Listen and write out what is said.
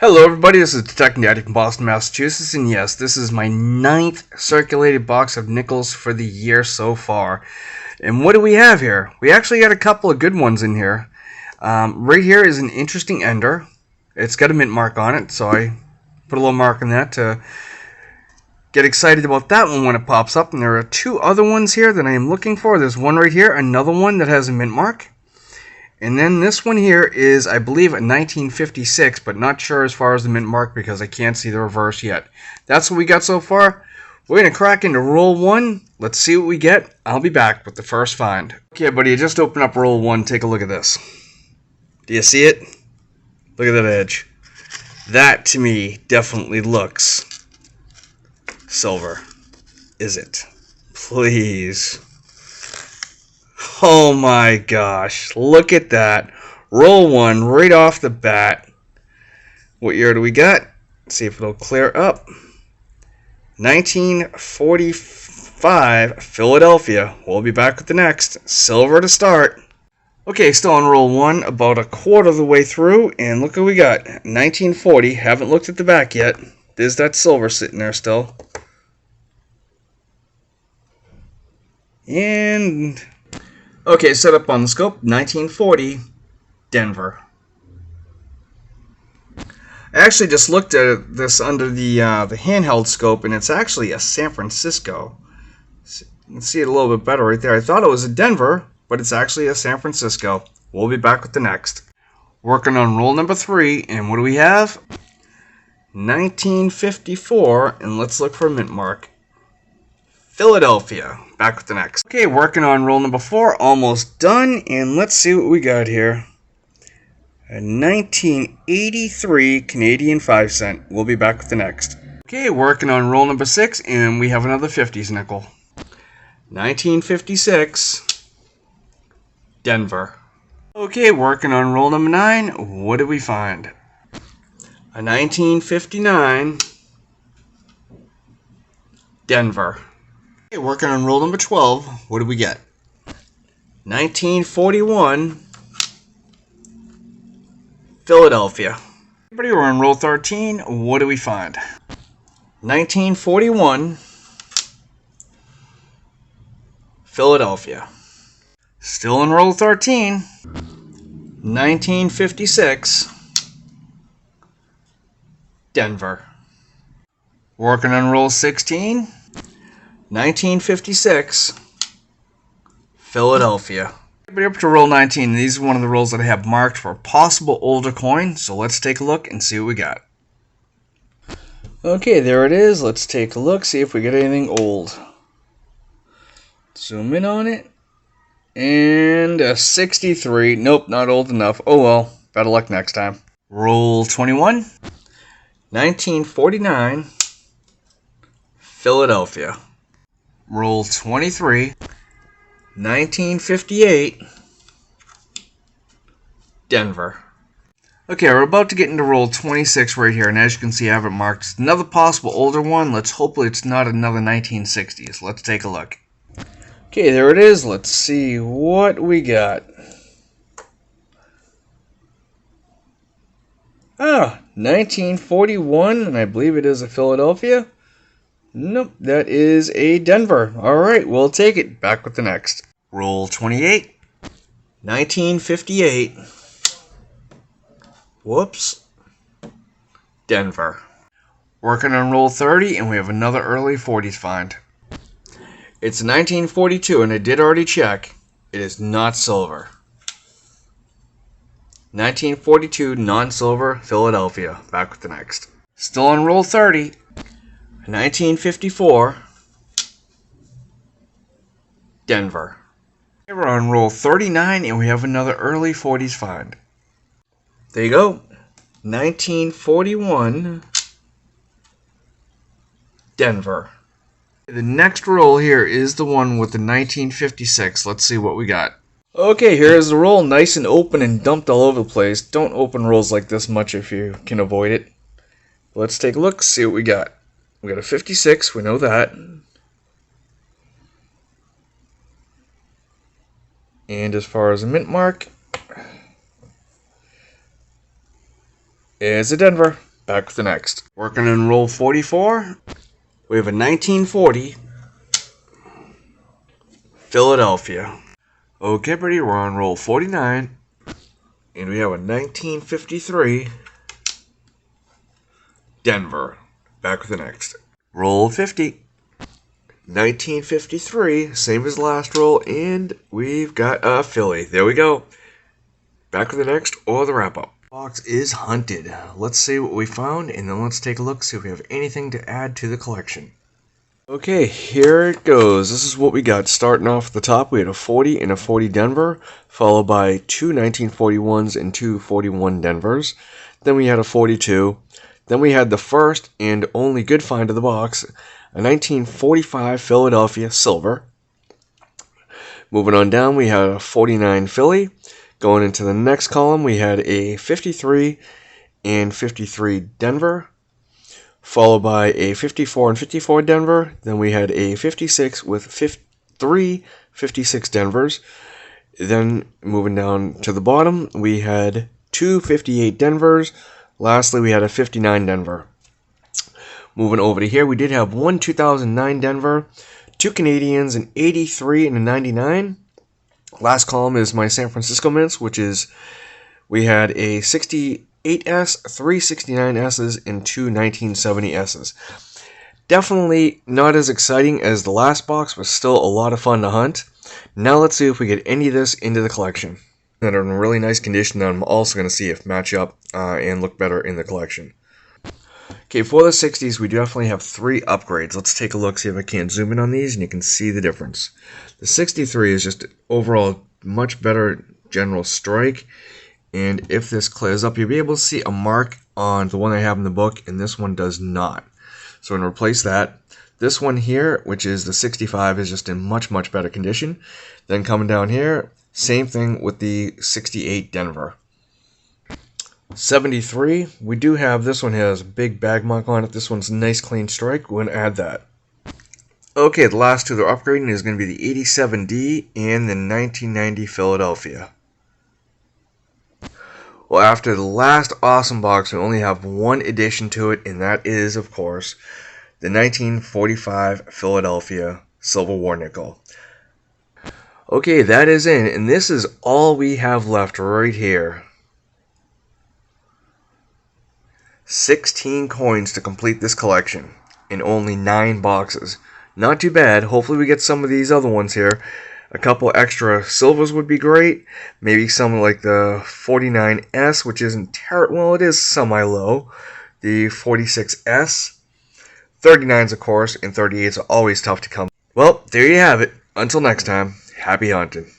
Hello everybody, this is Detective Daddy from Boston, Massachusetts, and yes, this is my 9th circulated box of nickels for the year so far. And what do we have here? We actually got a couple of good ones in here. Right here is an interesting ender. It's got a mint mark on it, so I put a little mark on that to get excited about that one when it pops up. And there are two other ones here that I am looking for. There's one right here, another one that has a mint mark. And then this one here is, I believe, a 1956, but not sure as far as the mint mark because I can't see the reverse yet. That's what we got so far. We're going to crack into roll 1. Let's see what we get. I'll be back with the first find. Okay, buddy, I just opened up roll 1. Take a look at this. Do you see it? Look at that edge. That, to me, definitely looks silver. Is it? Please. Oh my gosh, look at that. Roll 1 right off the bat. What year do we got? Let's see if it'll clear up. 1945, Philadelphia. We'll be back with the next. Silver to start. Okay, still on roll 1, about a quarter of the way through, and look what we got. 1940, haven't looked at the back yet. There's that silver sitting there still. And okay, set up on the scope, 1940, Denver. I actually just looked at this under the handheld scope, and it's actually a San Francisco. You can see it a little bit better right there. I thought it was a Denver, but it's actually a San Francisco. We'll be back with the next. Working on roll number 3, and what do we have? 1954, and let's look for a mint mark. Philadelphia. Back with the next. Okay, working on roll number 4, almost done, and let's see what we got here. A 1983 Canadian 5 cent. We'll be back with the next. Okay, working on roll number 6, and we have another 50s nickel. 1956 Denver. Okay, working on roll number 9. What did we find? A 1959 Denver. Okay, working on roll number 12, what did we get? 1941, Philadelphia. Everybody, we're on roll 13, what do we find? 1941, Philadelphia. Still on roll 13, 1956, Denver. Working on roll 16, 1956, Philadelphia. Everybody up to roll 19. These are one of the rolls that I have marked for a possible older coin. So let's take a look and see what we got. Okay, there it is. Let's take a look, see if we get anything old. Zoom in on it. And a 63. Nope, not old enough. Oh well, better luck next time. Roll 21. 1949, Philadelphia. Roll 23, 1958, Denver. Okay, we're about to get into roll 26 right here, and as you can see, I have it marked. It's another possible older one. Hopefully it's not another 1960s. Let's take a look. Okay, there it is. Let's see what we got. Ah, 1941, and I believe it is a Philadelphia. Nope, that is a Denver. Alright, we'll take it. Back with the next. Roll 28. 1958. Whoops. Denver. Working on roll 30, and we have another early 40s find. It's 1942, and I did already check. It is not silver. 1942, non-silver, Philadelphia. Back with the next. Still on roll 30. 1954, Denver. We're on roll 39, and we have another early 40s find. There you go. 1941, Denver. The next roll here is the one with the 1956. Let's see what we got. Okay, here's the roll. Nice and open and dumped all over the place. Don't open rolls like this much if you can avoid it. Let's take a look, see what we got. We got a 56, we know that. And as far as a mint mark, is a Denver. Back with the next. Working in roll 44, we have a 1940 Philadelphia. Okay, buddy, we're on roll 49, and we have a 1953 Denver. Back with the next. Roll 50. 1953, same as last roll, and we've got a Philly. There we go. Back with the next or the wrap-up. Box is hunted. Let's see what we found, and then let's take a look, see if we have anything to add to the collection. Okay, here it goes. This is what we got. Starting off at the top, we had a 40 and a 40 Denver, followed by two 1941s and two 41 Denvers. Then we had a 42. Then we had the first and only good find of the box, a 1945 Philadelphia Silver. Moving on down, we had a 49 Philly. Going into the next column, we had a 53 and 53 Denver, followed by a 54 and 54 Denver. Then we had a 56 with three 56 Denvers. Then moving down to the bottom, we had two 58 Denvers. Lastly, we had a 59 Denver. Moving over to here, we did have one 2009 Denver, two Canadians, an 83 and a 99. Last column is my San Francisco Mints, which is we had a 68S, three 69Ss, and two 1970Ss. Definitely not as exciting as the last box, but still a lot of fun to hunt. Now let's see if we get any of this into the collection. That are in really nice condition that I'm also going to see if match up and look better in the collection. Okay, for the 60s, we definitely have three upgrades. Let's take a look, see if I can zoom in on these, and you can see the difference. The 63 is just overall much better general strike, and if this clears up, you'll be able to see a mark on the one I have in the book, and this one does not. So I'm going to replace that. This one here, which is the 65, is just in much, much better condition. Then coming down here, same thing with the 68 Denver. 73, we do have, this one has a big bag mark on it. This one's a nice clean strike. We're going to add that. Okay, the last two they're upgrading is going to be the 87D and the 1990 Philadelphia. Well, after the last awesome box, we only have one addition to it, and that is, of course, the 1945 Philadelphia Civil War nickel. Okay, that is in, and this is all we have left right here. 16 coins to complete this collection in only 9 boxes. Not too bad. Hopefully we get some of these other ones here. A couple extra silvers would be great. Maybe some like the 49S, which isn't terrible. Well, it is semi-low. The 46S. 39s, of course, and 38s are always tough to come. Well, there you have it. Until next time, happy hunting.